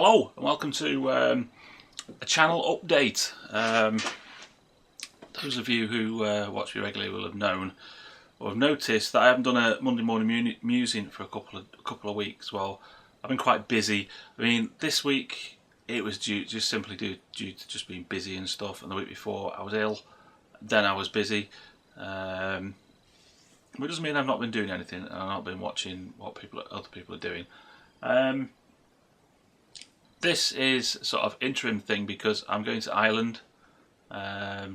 Hello and welcome to a channel update. Those of you who watch me regularly will have known or have noticed that I haven't done a Monday morning musing for a couple of weeks. Well, I've been quite busy. I mean, this week it was simply due to just being busy and stuff, and the week before I was ill, then I was busy. It doesn't mean I've not been doing anything and I've not been watching what other people are doing. This is sort of interim thing because I'm going to Ireland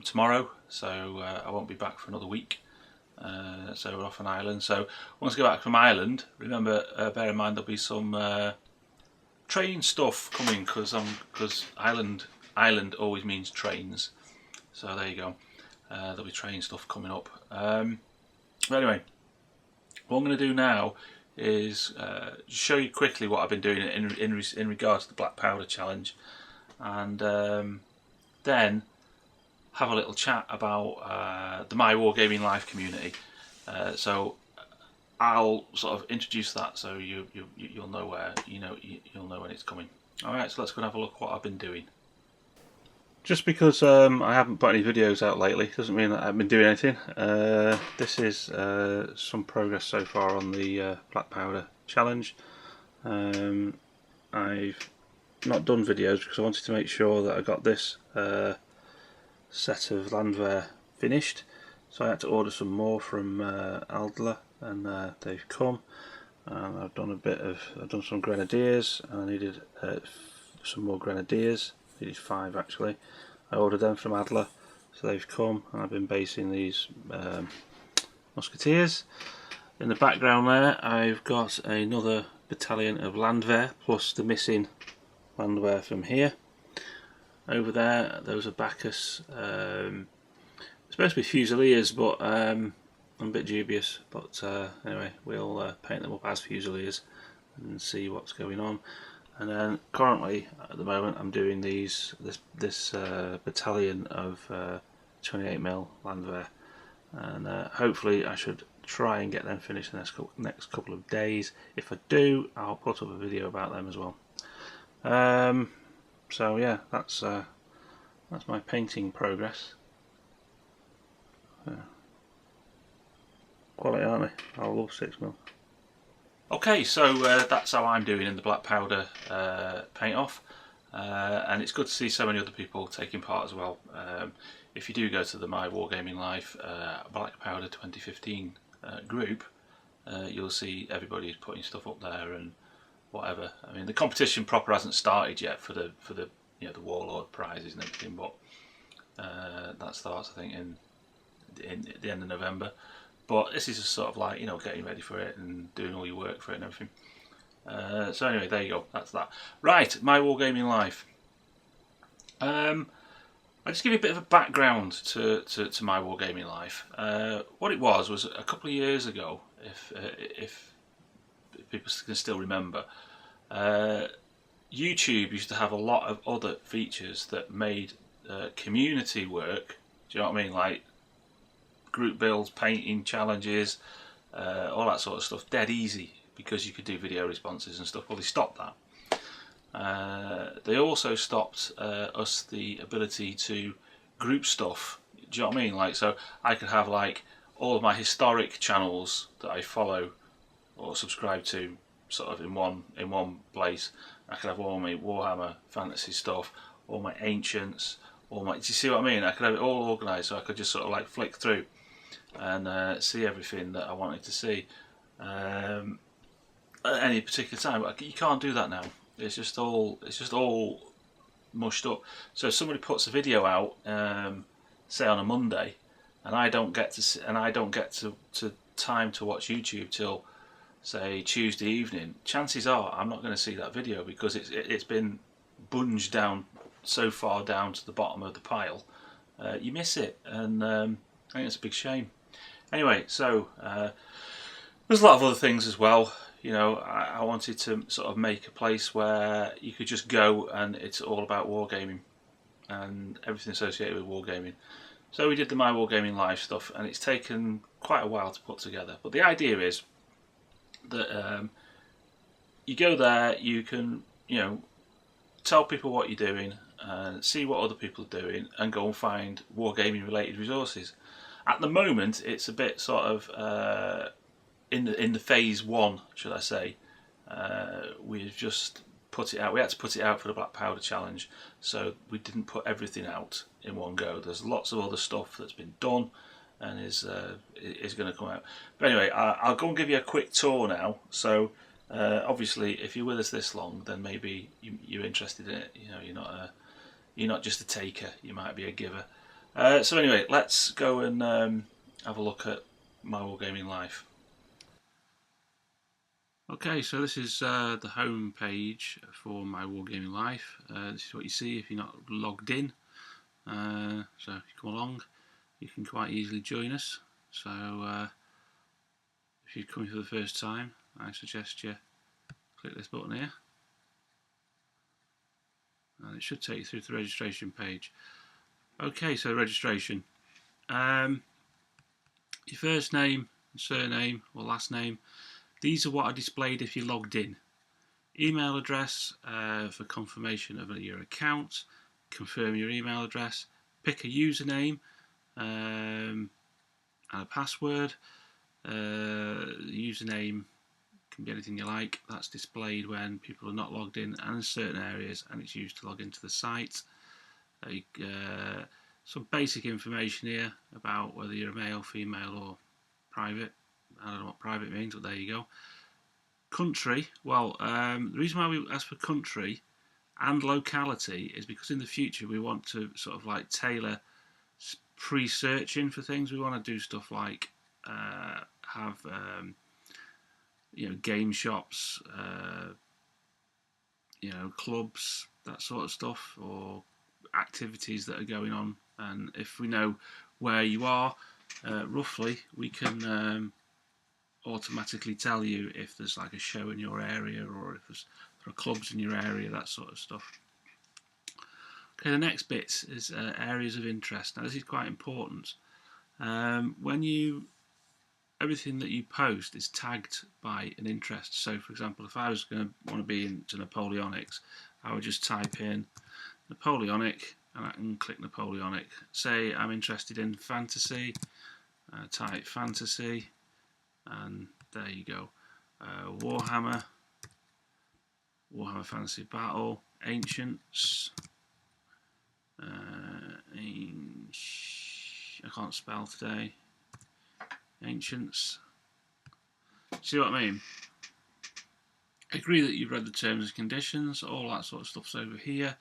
tomorrow, so I won't be back for another week. So we're off on Ireland. So once I get back from Ireland, remember, bear in mind there'll be some train stuff coming because Ireland always means trains. So there you go. There'll be train stuff coming up. But anyway, what I'm going to do now is show you quickly what I've been doing in regards to the Black Powder Challenge, and then have a little chat about the My Wargaming Life community. So I'll sort of introduce that, so you'll know where you'll know when it's coming. All right, so let's go and have a look at what I've been doing. Just because I haven't put any videos out lately doesn't mean that I haven't been doing anything. This is some progress so far on the Black Powder Challenge. I've not done videos because I wanted to make sure that I got this set of landwehr finished. So I had to order some more from Aldler, and they've come. And I've done some grenadiers, and I needed some more grenadiers. Needed 5 actually. I ordered them from Adler, so they've come, and I've been basing these musketeers. In the background there I've got another battalion of landwehr plus the missing landwehr from here. Over there those are Bacchus, supposed to be Fusiliers, but I'm a bit dubious, but anyway, we'll paint them up as Fusiliers and see what's going on. And then currently, at the moment, I'm doing this battalion of 28mm landwehr, and hopefully I should try and get them finished in the next couple of days. If I do, I'll put up a video about them as well. So yeah, that's my painting progress. Quality, aren't they? I love 6mm. Okay, so that's how I'm doing in the Black Powder paint off, and it's good to see so many other people taking part as well. If you do go to the My Wargaming Life Black Powder 2015 group, you'll see everybody's putting stuff up there and whatever. I mean, the competition proper hasn't started yet for the the Warlord prizes and everything, but that starts, I think, in the end of November. But this is just sort of like, getting ready for it and doing all your work for it and everything. So anyway, there you go, that's that. Right, My Wargaming Life. I'll just give you a bit of a background to My Wargaming Life. What it was a couple of years ago, if people can still remember, YouTube used to have a lot of other features that made community work, do you know what I mean, like group builds, painting challenges, all that sort of stuff, dead easy, because you could do video responses and stuff. Well, they stopped that. They also stopped us the ability to group stuff. Do you know what I mean? Like, so I could have like all of my historic channels that I follow or subscribe to, sort of in one place. I could have all my Warhammer fantasy stuff, all my ancients, do you see what I mean? I could have it all organised, so I could just sort of like flick through and see everything that I wanted to see at any particular time. But you can't do that now. It's just all mushed up. So if somebody puts a video out, say on a Monday, and I don't get to time to watch YouTube till say Tuesday evening, chances are I'm not going to see that video because it's been bunged down so far down to the bottom of the pile. You miss it, and I think it's a big shame. Anyway, so there's a lot of other things as well. I wanted to sort of make a place where you could just go and it's all about wargaming and everything associated with wargaming. So we did the My Wargaming Life stuff, and it's taken quite a while to put together. But the idea is that you go there, you can tell people what you're doing, see what other people are doing, and go and find wargaming related resources. At the moment, it's a bit sort of in the phase one, should I say. We've just put it out. We had to put it out for the Black Powder Challenge, so we didn't put everything out in one go. There's lots of other stuff that's been done and is going to come out. But anyway, I'll go and give you a quick tour now. So obviously, if you're with us this long, then maybe you're interested in it. You know, you're not just a taker. You might be a giver. So anyway, let's go and have a look at My Wargaming Life. Okay, so this is the home page for My Wargaming Life. This is what you see if you're not logged in. So if you come along, you can quite easily join us. So if you're coming for the first time, I suggest you click this button here, and it should take you through to the registration page. Okay, so registration. Your first name, surname or last name. These are what are displayed if you're logged in. Email address for confirmation of your account. Confirm your email address. Pick a username and a password. Username can be anything you like. That's displayed when people are not logged in and in certain areas, and it's used to log into the site. Some basic information here about whether you're a male, female or private. I don't know what private means, but there you go. Country, well, the reason why we ask for country and locality is because in the future we want to sort of like tailor pre-searching for things. We want to do stuff like have game shops, clubs, that sort of stuff, or activities that are going on. And if we know where you are roughly, we can automatically tell you if there's like a there are clubs in your area, that sort of stuff. Okay, the next bit is areas of interest. Now this is quite important. Everything that you post is tagged by an interest. So for example, if I was going to want to be into Napoleonics, I would just type in Napoleonic and I can click Napoleonic. Say I'm interested in fantasy, type fantasy, and there you go. Warhammer Fantasy Battle, Ancients, I can't spell today, Ancients. See what I mean? Agree that you've read the terms and conditions, all that sort of stuff's over here.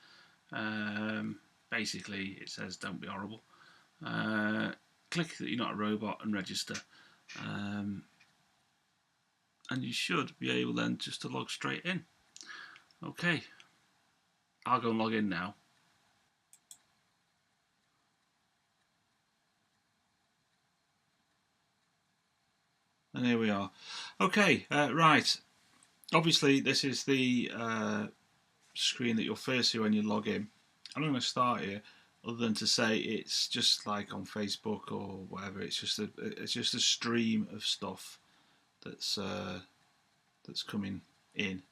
Basically it says don't be horrible. Click that you're not a robot and register. And you should be able then just to log straight in. Okay, I'll go and log in now. And here we are. Okay, right. Obviously, this is the screen that you'll first see when you log in. I'm not going to start here, other than to say it's just like on Facebook or whatever. It's just a stream of stuff that's coming in.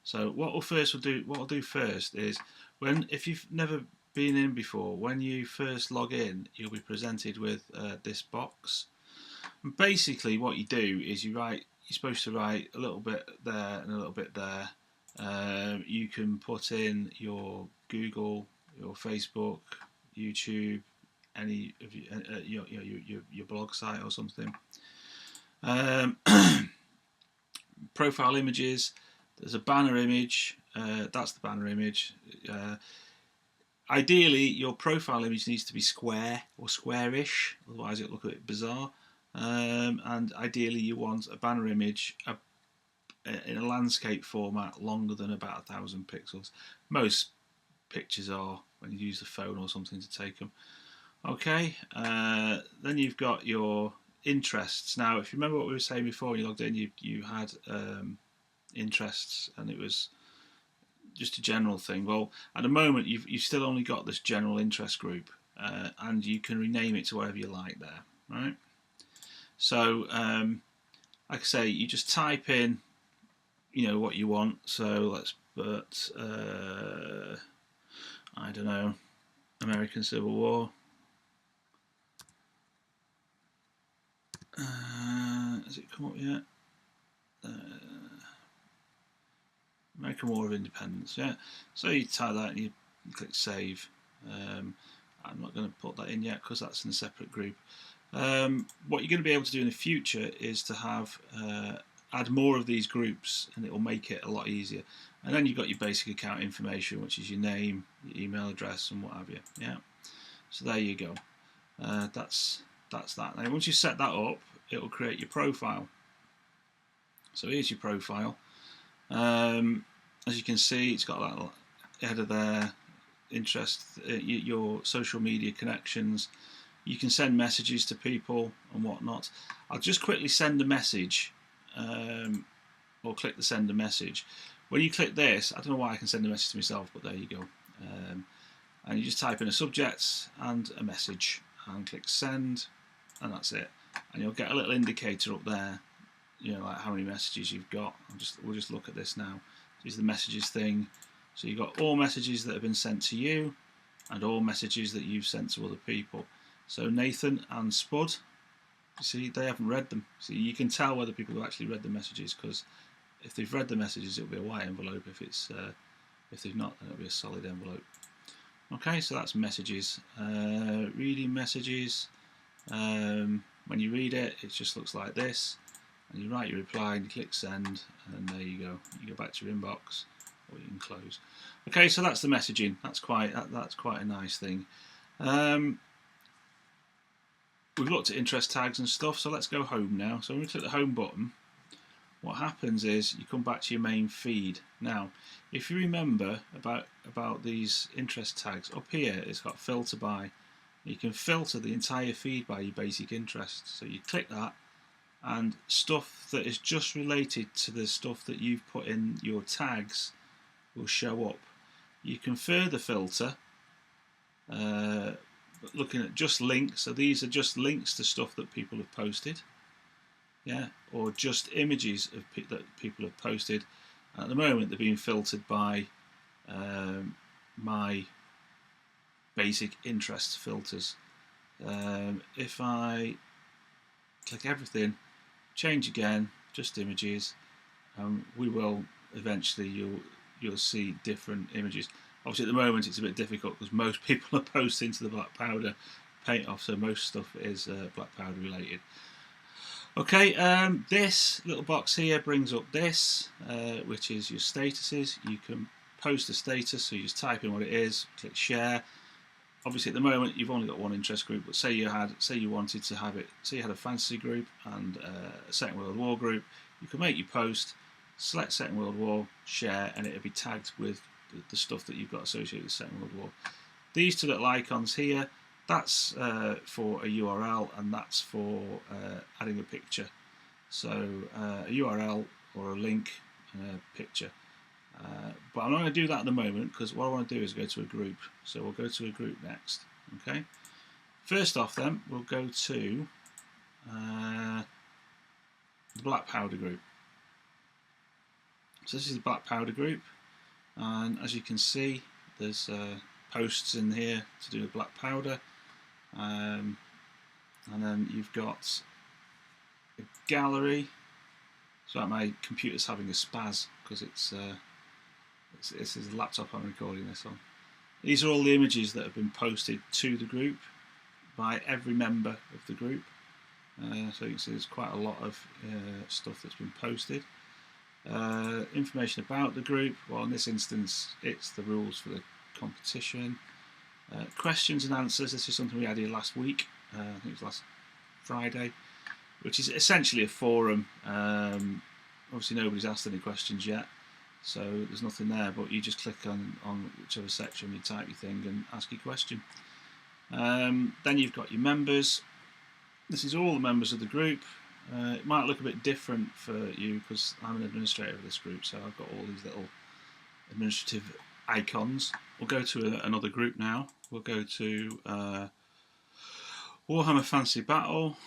So what I'll do first is if you've never been in before, when you first log in, you'll be presented with this box. And basically, what you do is you're supposed to write a little bit there and a little bit there. You can put in your Google, your Facebook, YouTube, any of your blog site or something. Profile images. There's a banner image. That's the banner image. Ideally, your profile image needs to be square or squarish, otherwise it'll look a bit bizarre. And ideally, you want a banner image in a landscape format longer than about 1,000 pixels. Most pictures are when you use the phone or something to take them. Okay, then you've got your interests. Now, if you remember what we were saying before when you logged in, you had interests, and it was just a general thing. Well, at the moment, you've still only got this general interest group, and you can rename it to whatever you like there, right? So, like I say, you just type in you know, what you want. So let's put I don't know, American Civil War. Has it come up yet? American War of Independence, yeah. So you type that and you click save. I'm not going to put that in yet because that's in a separate group. What you're going to be able to do in the future is to have add more of these groups, and it will make it a lot easier. And then you've got your basic account information, which is your name, your email address, and what have you. Yeah. So there you go. That's that. Now once you set that up, it will create your profile. So here's your profile. As you can see, it's got that header there, interest, your social media connections. You can send messages to people and whatnot. I'll just quickly send a message, or click the send a message. When you click this, I don't know why I can send a message to myself, but there you go. And you just type in a subject and a message and click send, and that's it. And you'll get a little indicator up there, you know, like how many messages you've got. We'll just look at this now. This is the messages thing. So you've got all messages that have been sent to you and all messages that you've sent to other people. So Nathan and Spud, you see, they haven't read them. So you can tell whether people have actually read the messages, because if they've read the messages, it'll be a white envelope. If they've not, then it'll be a solid envelope. Okay, so that's messages. Reading messages. When you read it, it just looks like this. And you write your reply and you click send, and there you go. You go back to your inbox, or you can close. Okay, so that's the messaging. That's quite a nice thing. We've looked at interest tags and stuff, so let's go home now. So when we click the home button, what happens is you come back to your main feed. Now, if you remember about these interest tags, up here it's got filter by. You can filter the entire feed by your basic interest. So you click that, and stuff that is just related to the stuff that you've put in your tags will show up. You can further filter, looking at just links. So these are just links to stuff that people have posted, yeah, or just images that people have posted. At the moment, they're being filtered by my basic interest filters. If I click everything, change again, just images, we will eventually, you'll see different images. Obviously at the moment it's a bit difficult because most people are posting to the black powder paint off, so most stuff is black powder related. Okay, this little box here brings up this, which is your statuses. You can post a status, so you just type in what it is, click share. Obviously at the moment you've only got one interest group, but say you wanted to have it, say you had a fantasy group and a Second World War group, you can make your post, select Second World War, share, and it'll be tagged with the stuff that you've got associated with Second World War. These two little icons here, that's for a URL, and that's for adding a picture. So a URL or a link and a picture. But I'm not going to do that at the moment, because what I want to do is go to a group. So we'll go to a group next. Okay. First off, then we'll go to the black powder group. So this is the black powder group, and as you can see, there's posts in here to do with black powder, and then you've got a gallery. So my computer's having a spaz because this is the laptop I'm recording this on. These are all the images that have been posted to the group by every member of the group. So you can see there's quite a lot of stuff that's been posted. Information about the group, well in this instance it's the rules for the competition. Questions and answers, this is something we added last week, I think it was last Friday, which is essentially a forum. Obviously nobody's asked any questions yet, so there's nothing there, but you just click on whichever section, you type your thing and ask your question. Then you've got your members. This is all the members of the group. It might look a bit different for you because I'm an administrator of this group, so I've got all these little administrative icons. We'll go to another group now. We'll go to Warhammer Fantasy Battle.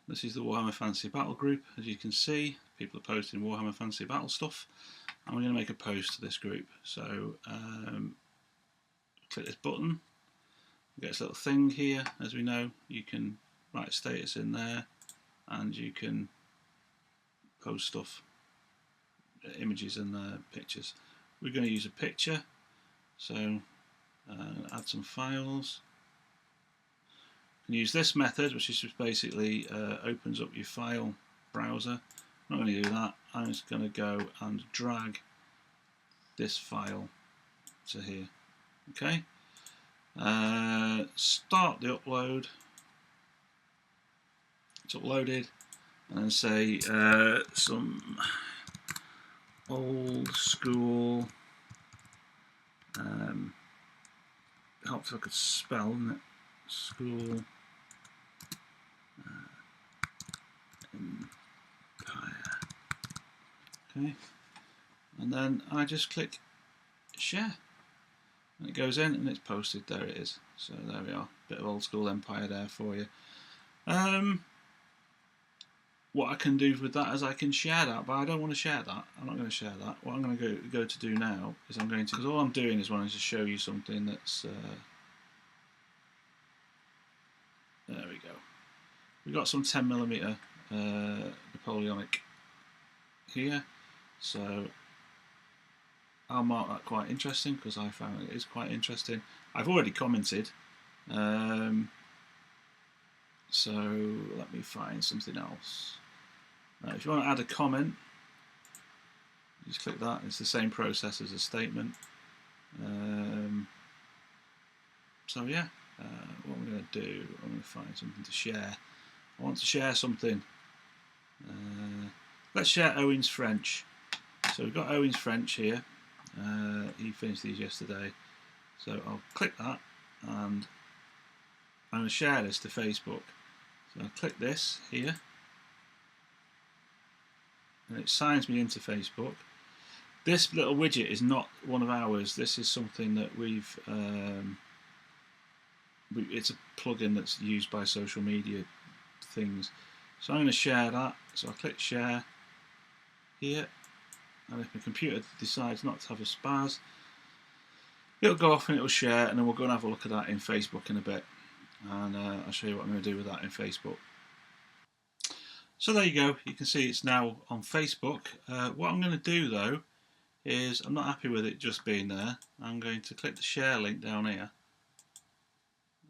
This is the Warhammer Fantasy Battle group, as you can see. people are posting Warhammer Fantasy Battle stuff, and we're going to make a post to this group. So click this button, you get this little thing here. As we know, you can write a status in there, and you can post stuff, images and pictures. We're going to use a picture, so add some files. You can use this method, which is just basically opens up your file browser. I'm not going to do that. I'm just going to go and drag this file to here. Okay. Start the upload. It's uploaded, and then say some old school. Helps if I could spell, isn't it? School Empire. Okay, and then I just click share, and it goes in and it's posted. There it is. So there we are. Bit of old school Empire there for you. What I can do with that is I can share that, but I don't want to share that. I'm not going to share that. What I'm going to go to do now is I'm going to, because all I'm doing is wanting to show you something that's there we go. We've got some 10mm Napoleonic here, so I'll mark that quite interesting because I found it is quite interesting. I've already commented, so let me find something else. If you want to add a comment, just click that. It's the same process as a statement. So yeah, what I'm going to do, I'm going to find something to share. I want to share something. Let's share Owen's French. So we've got Owen's French here. He finished these yesterday. So I'll click that, and I'm going to share this to Facebook. So I'll click this here, and it signs me into Facebook. This little widget is not one of ours. This is something that we've it's a plugin that's used by social media things. So I'm going to share that. So I click share here, and if my computer decides not to have a spaz, it'll go off and it'll share, and then we'll go and have a look at that in Facebook in a bit, and I'll show you what I'm going to do with that in Facebook. So there you go, you can see it's now on Facebook. What I'm going to do though is, I'm not happy with it just being there. I'm going to click the share link down here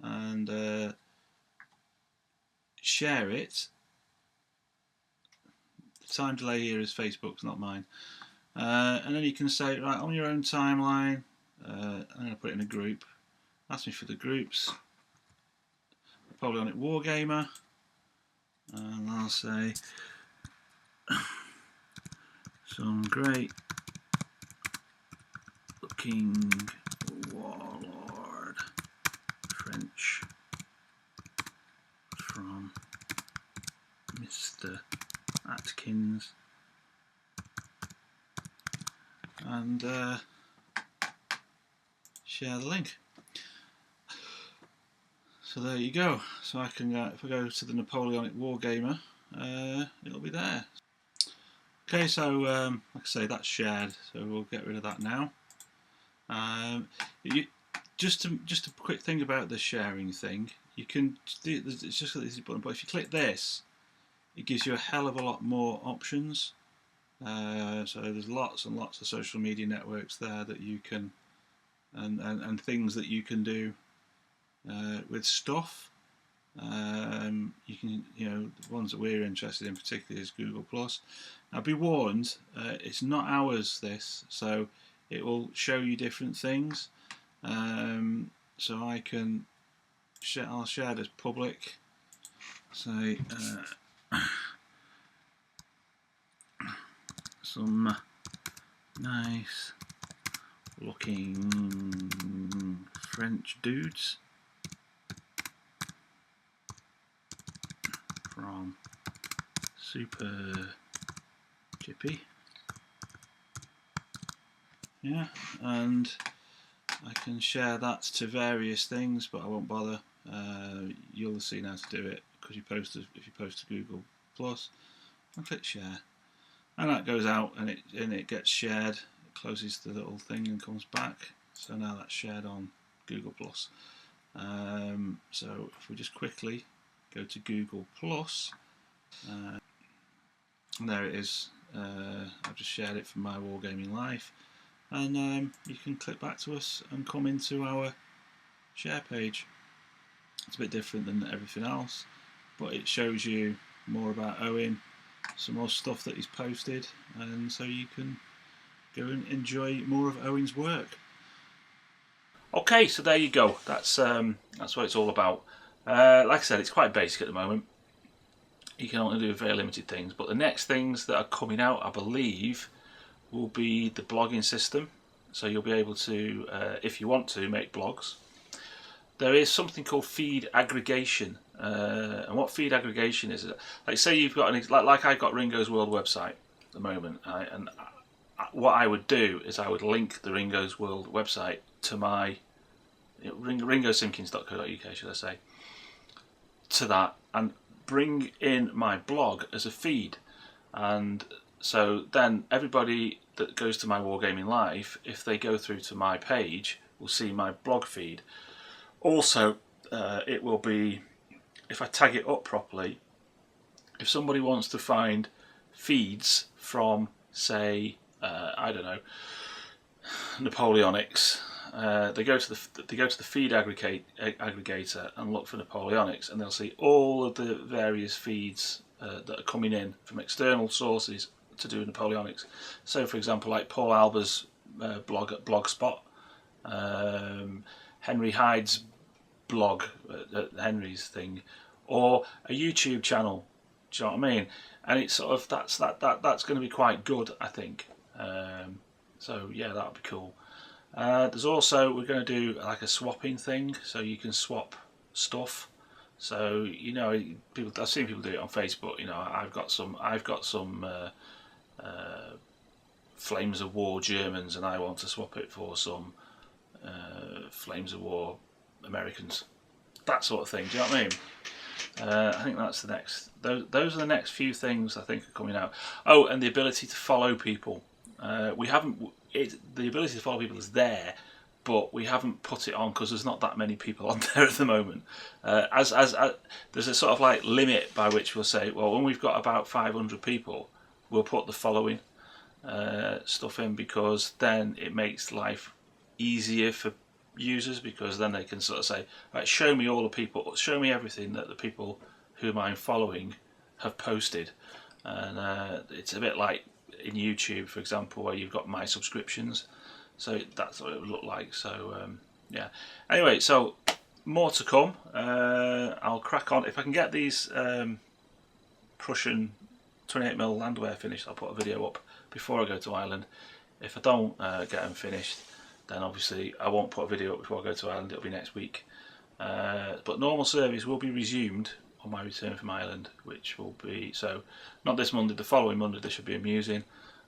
and share it. The time delay here is Facebook's, not mine. And then you can say, right, on your own timeline, I'm going to put it in a group. Ask me for the groups. Napoleonic Wargamer. And I'll say some great looking warlord French from Mr. Atkins, and share the link. So there you go. So I can, if I go to the Napoleonic Wargamer, it'll be there. Okay, so like I say, that's shared, so we'll get rid of that now. Just a quick thing about the sharing thing. You can do, it's just an easy button, but if you click this, it gives you a hell of a lot more options. So there's lots and lots of social media networks there that you can, and things that you can do with stuff. You can, the ones that we're interested in particularly is Google+. Now be warned, it's not ours this, so it will show you different things. So I can I'll share this public. Say some nice looking French dudes from Super Chippy. Yeah, and I can share that to various things, but I won't bother. You'll see how to do it because if you post to Google Plus, and click share. and that goes out and it gets shared. It closes the little thing and comes back. So now that's shared on Google Plus. So if we just quickly go to Google Plus, and there it is. I've just shared it from My Wargaming Life, and you can click back to us and come into our share page. It's a bit different than everything else, but it shows you more about Owen, some more stuff that he's posted, and so you can go and enjoy more of Owen's work. Okay, so there you go. That's what it's all about. Like I said, it's quite basic at the moment. You can only do very limited things, but the next things that are coming out, I believe, will be the blogging system. So you'll be able to, if you want to, make blogs. There is something called feed aggregation, and what feed aggregation is, like say you've got like I've got Ringo's World website at the moment, what I would do is I would link the Ringo's World website to my ringosimpkins.co.uk, should I say, to that, and bring in my blog as a feed. And so then everybody that goes to My Wargaming Life, if they go through to my page, will see my blog feed. Also, it will be, if I tag it up properly, if somebody wants to find feeds from, say, I don't know, Napoleonics, they go to the feed aggregator and look for Napoleonics, and they'll see all of the various feeds that are coming in from external sources to do Napoleonics. So, for example, like Paul Alber's blog at Blogspot, Henry Hyde's blog at Henry's thing, or a YouTube channel. Do you know what I mean? And it's sort of that's going to be quite good, I think. So yeah, that'll be cool. There's also, we're going to do like a swapping thing, so you can swap stuff. So you know, people, I've seen people do it on Facebook. You know, I've got some Flames of War Germans, and I want to swap it for some Flames of War Americans. That sort of thing. Do you know what I mean? I think that's the next. Those are the next few things I think are coming out. Oh, and the ability to follow people. We haven't. The ability to follow people is there, but we haven't put it on because there's not that many people on there at the moment. As there's a sort of like limit by which we'll say, well, when we've got about 500 people, we'll put the following stuff in, because then it makes life easier for users, because then they can sort of say, right, show me all the people, show me everything that the people whom I'm following have posted. And it's a bit like in YouTube, for example, where you've got my subscriptions. So that's what it would look like. So yeah. Anyway, so more to come. I'll crack on. If I can get these Prussian 28mm landwehr finished, I'll put a video up before I go to Ireland. If I don't get them finished, then obviously I won't put a video up before I go to Ireland. It'll be next week. But normal service will be resumed on my return from Ireland, which will be, so not this Monday, the following Monday. This should be amusing,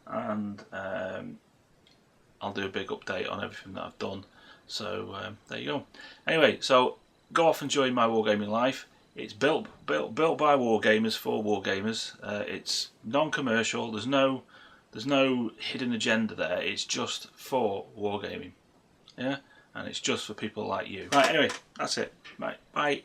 and I'll do a big update on everything that I've done. So there you go. Anyway, so go off and join My Wargaming Life. It's built by wargamers for wargamers. It's non-commercial. There's no hidden agenda there. It's just for wargaming. Yeah, and it's just for people like you. Right. Anyway, that's it. Right. Bye.